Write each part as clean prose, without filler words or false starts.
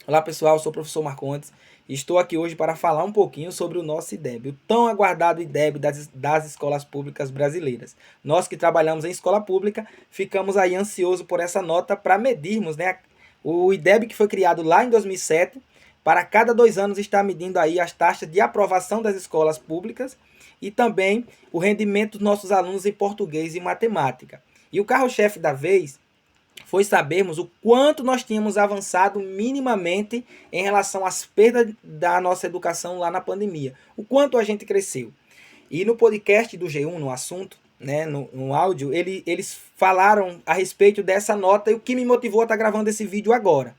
Olá pessoal, sou o professor Marcondes e estou aqui hoje para falar um pouquinho sobre o nosso IDEB, o tão aguardado IDEB das escolas públicas brasileiras. Nós que trabalhamos em escola pública, ficamos aí ansiosos por essa nota para medirmos, né, o IDEB que foi criado lá em 2007, para cada 2 anos estar medindo aí as taxas de aprovação das escolas públicas e também o rendimento dos nossos alunos em português e matemática. E o carro-chefe da vez foi sabermos o quanto nós tínhamos avançado minimamente em relação às perdas da nossa educação lá na pandemia. O quanto a gente cresceu. E no podcast do G1, no assunto, né, no áudio, eles falaram a respeito dessa nota e o que me motivou a estar gravando esse vídeo agora.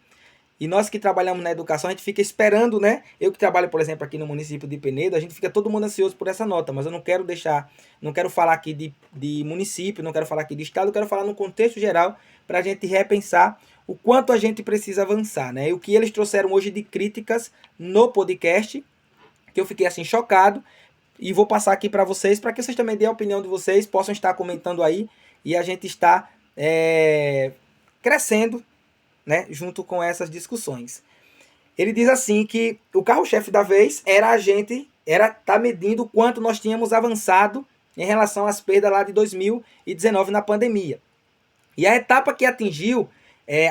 E nós que trabalhamos na educação, a gente fica esperando, né? Eu que trabalho, por exemplo, aqui no município de Penedo, a gente fica todo mundo ansioso por essa nota, mas eu não quero deixar, não quero falar aqui de município, não quero falar aqui de estado, eu quero falar no contexto geral para a gente repensar o quanto a gente precisa avançar, né? E o que eles trouxeram hoje de críticas no podcast, que eu fiquei assim chocado, e vou passar aqui para vocês, para que vocês também dêem a opinião de vocês, possam estar comentando aí, e a gente está crescendo, né, junto com essas discussões. Ele diz assim que o carro-chefe da vez era a gente, era tá medindo o quanto nós tínhamos avançado em relação às perdas lá de 2019 na pandemia. E a etapa que atingiu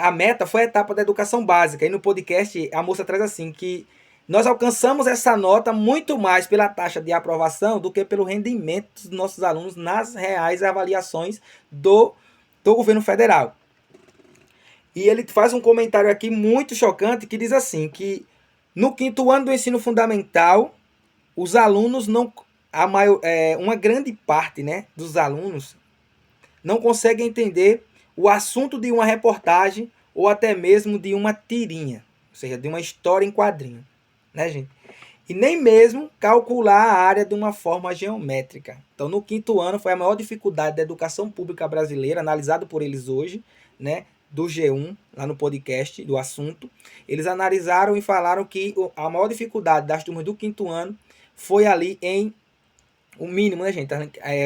a meta foi a etapa da educação básica. E no podcast a moça traz assim que nós alcançamos essa nota muito mais pela taxa de aprovação do que pelo rendimento dos nossos alunos nas reais avaliações do governo federal. E ele faz um comentário aqui muito chocante que diz assim, que no 5º ano do ensino fundamental, os alunos não... uma grande parte, né, dos alunos não consegue entender o assunto de uma reportagem ou até mesmo de uma tirinha, ou seja, de uma história em quadrinho, né, gente? E nem mesmo calcular a área de uma forma geométrica. Então, no 5º ano, foi a maior dificuldade da educação pública brasileira, analisado por eles hoje, né, do G1, lá no podcast do assunto. Eles analisaram e falaram que a maior dificuldade das turmas do 5º ano foi ali em o mínimo, né, gente?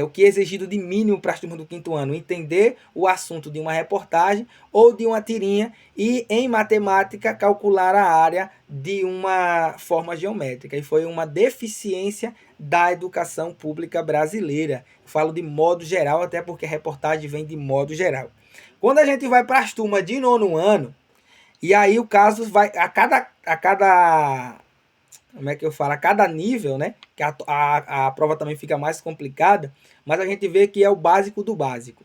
O que é exigido de mínimo para as turmas do 5º ano? Entender o assunto de uma reportagem ou de uma tirinha e, em matemática, calcular a área de uma forma geométrica. E foi uma deficiência da educação pública brasileira. Falo de modo geral, até porque a reportagem vem de modo geral. Quando a gente vai para as turmas de 9º ano, e aí o caso vai a cada como é que eu falo, a cada nível, né? Que a prova também fica mais complicada, mas a gente vê que é o básico do básico.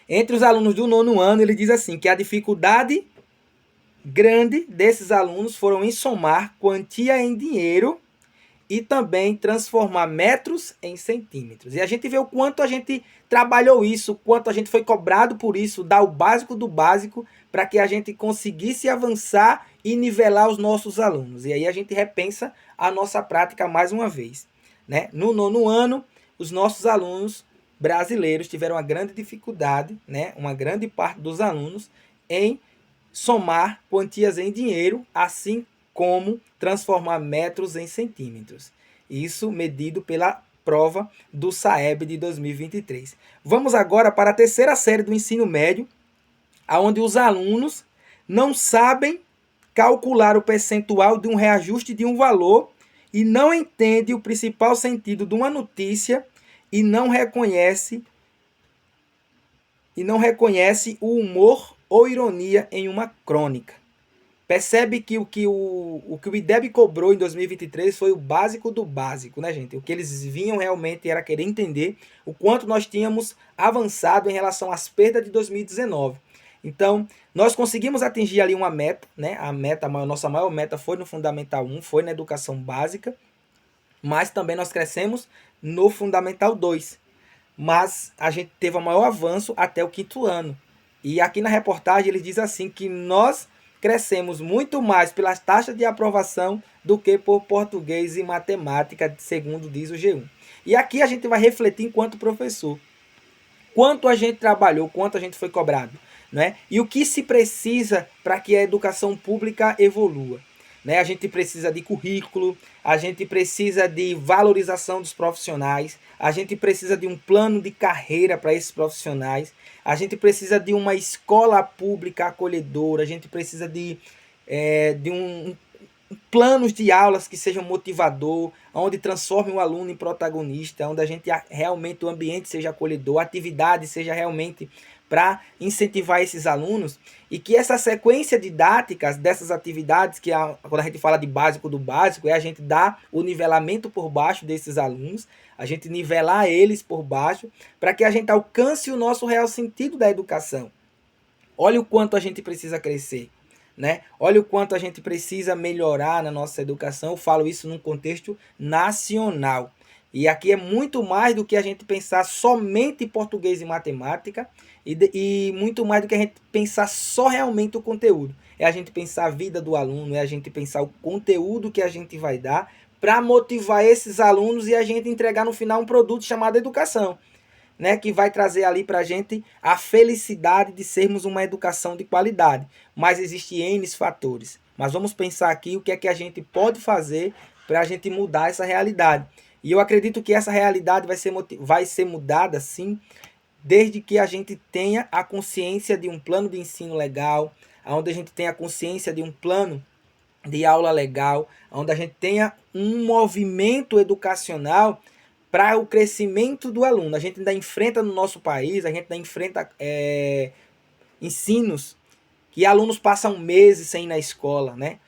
Entre os alunos do 9º ano, ele diz assim, que a dificuldade grande desses alunos foram em somar quantia em dinheiro e também transformar metros em centímetros. E a gente vê o quanto a gente trabalhou isso, o quanto a gente foi cobrado por isso, dar o básico do básico para que a gente conseguisse avançar e nivelar os nossos alunos. E aí a gente repensa a nossa prática mais uma vez, né? No 9º ano, os nossos alunos brasileiros tiveram uma grande dificuldade, né? Uma grande parte dos alunos em somar quantias em dinheiro, assim como transformar metros em centímetros. Isso medido pela prova do SAEB de 2023. Vamos agora para a 3ª série do ensino médio, onde os alunos não sabem calcular o percentual de um reajuste de um valor e não entendem o principal sentido de uma notícia e não reconhece o humor ou ironia em uma crônica. Percebe que o que o IDEB cobrou em 2023 foi o básico do básico, né, gente? O que eles vinham realmente era querer entender o quanto nós tínhamos avançado em relação às perdas de 2019. Então, nós conseguimos atingir ali uma meta, né? A nossa maior meta foi no Fundamental 1, foi na educação básica, mas também nós crescemos no Fundamental 2. Mas a gente teve o maior avanço até o 5º ano. E aqui na reportagem ele diz assim que nós crescemos muito mais pelas taxas de aprovação do que por português e matemática, segundo diz o G1. E aqui a gente vai refletir enquanto professor. Quanto a gente trabalhou, quanto a gente foi cobrado, né? E o que se precisa para que a educação pública evolua. Né? A gente precisa de currículo, a gente precisa de valorização dos profissionais, a gente precisa de um plano de carreira para esses profissionais, a gente precisa de uma escola pública acolhedora, a gente precisa de de planos de aulas que sejam motivador, onde transforme o aluno em protagonista, onde a gente realmente o ambiente seja acolhedor, a atividade seja realmente para incentivar esses alunos e que essa sequência didática dessas atividades, quando a gente fala de básico do básico, é a gente dar o nivelamento por baixo desses alunos, a gente nivelar eles por baixo, para que a gente alcance o nosso real sentido da educação. Olha o quanto a gente precisa crescer, né? Olha o quanto a gente precisa melhorar na nossa educação. Eu falo isso num contexto nacional. E aqui é muito mais do que a gente pensar somente em português e matemática e muito mais do que a gente pensar só realmente o conteúdo. É a gente pensar a vida do aluno, é a gente pensar o conteúdo que a gente vai dar para motivar esses alunos e a gente entregar no final um produto chamado educação, né, que vai trazer ali para a gente a felicidade de sermos uma educação de qualidade. Mas existem N fatores. Mas vamos pensar aqui o que é que a gente pode fazer para a gente mudar essa realidade. E eu acredito que essa realidade vai ser mudada, sim, desde que a gente tenha a consciência de um plano de ensino legal, onde a gente tenha a consciência de um plano de aula legal, onde a gente tenha um movimento educacional para o crescimento do aluno. A gente ainda enfrenta no nosso país, a gente ainda enfrenta ensinos que alunos passam meses sem ir na escola, né?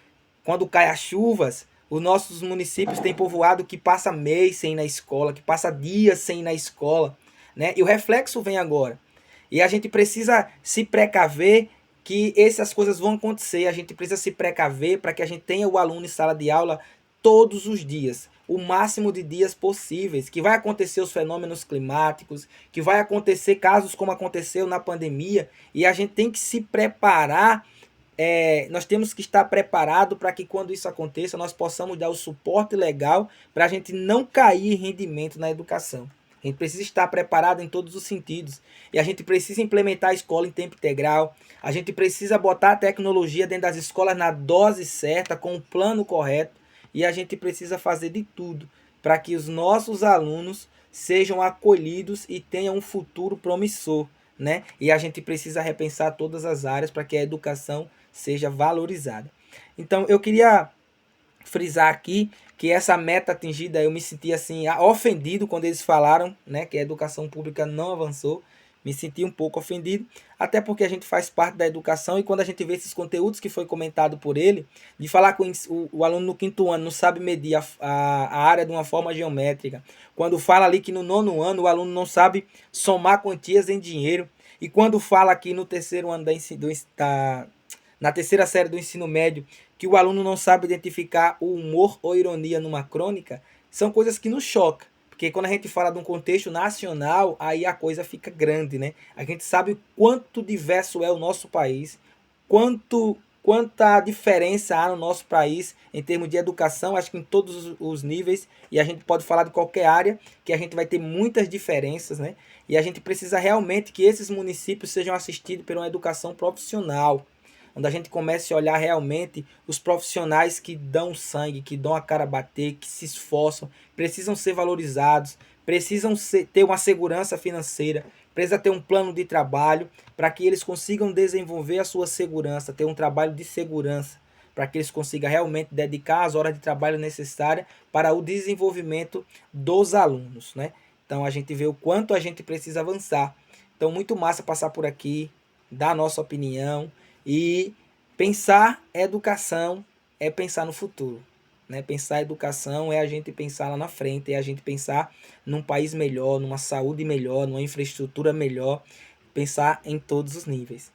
Quando cai as chuvas, os nossos municípios têm povoado que passa mês sem ir na escola, que passa dias sem ir na escola, né? E o reflexo vem agora. E a gente precisa se precaver que essas coisas vão acontecer. A gente precisa se precaver para que a gente tenha o aluno em sala de aula todos os dias, o máximo de dias possíveis, que vai acontecer os fenômenos climáticos, que vai acontecer casos como aconteceu na pandemia, e a gente tem que se preparar, nós temos que estar preparado para que quando isso aconteça, nós possamos dar o suporte legal para a gente não cair em rendimento na educação. A gente precisa estar preparado em todos os sentidos. E a gente precisa implementar a escola em tempo integral. A gente precisa botar a tecnologia dentro das escolas na dose certa, com o plano correto. E a gente precisa fazer de tudo para que os nossos alunos sejam acolhidos e tenham um futuro promissor, né? E a gente precisa repensar todas as áreas para que a educação seja valorizada. Então, eu queria frisar aqui que essa meta atingida, eu me senti assim ofendido quando eles falaram, né, que a educação pública não avançou. Me senti um pouco ofendido, até porque a gente faz parte da educação e quando a gente vê esses conteúdos que foi comentado por ele, de falar que o aluno no quinto ano não sabe medir a área de uma forma geométrica, quando fala ali que no nono ano o aluno não sabe somar quantias em dinheiro, e quando fala aqui no terceiro ano na terceira série do ensino médio, que o aluno não sabe identificar o humor ou ironia numa crônica, são coisas que nos chocam. Porque quando a gente fala de um contexto nacional, aí a coisa fica grande, né? A gente sabe o quanto diverso é o nosso país, quanta diferença há no nosso país em termos de educação, acho que em todos os níveis, e a gente pode falar de qualquer área, que a gente vai ter muitas diferenças, né? E a gente precisa realmente que esses municípios sejam assistidos por uma educação profissional, onde a gente comece a olhar realmente os profissionais que dão sangue, que dão a cara a bater, que se esforçam, precisam ser valorizados, ter uma segurança financeira, precisa ter um plano de trabalho para que eles consigam desenvolver a sua segurança, ter um trabalho de segurança, para que eles consigam realmente dedicar as horas de trabalho necessárias para o desenvolvimento dos alunos, né? Então a gente vê o quanto a gente precisa avançar. Então muito massa passar por aqui, dar a nossa opinião, e pensar educação é pensar no futuro, né? Pensar educação é a gente pensar lá na frente, é a gente pensar num país melhor, numa saúde melhor, numa infraestrutura melhor, pensar em todos os níveis.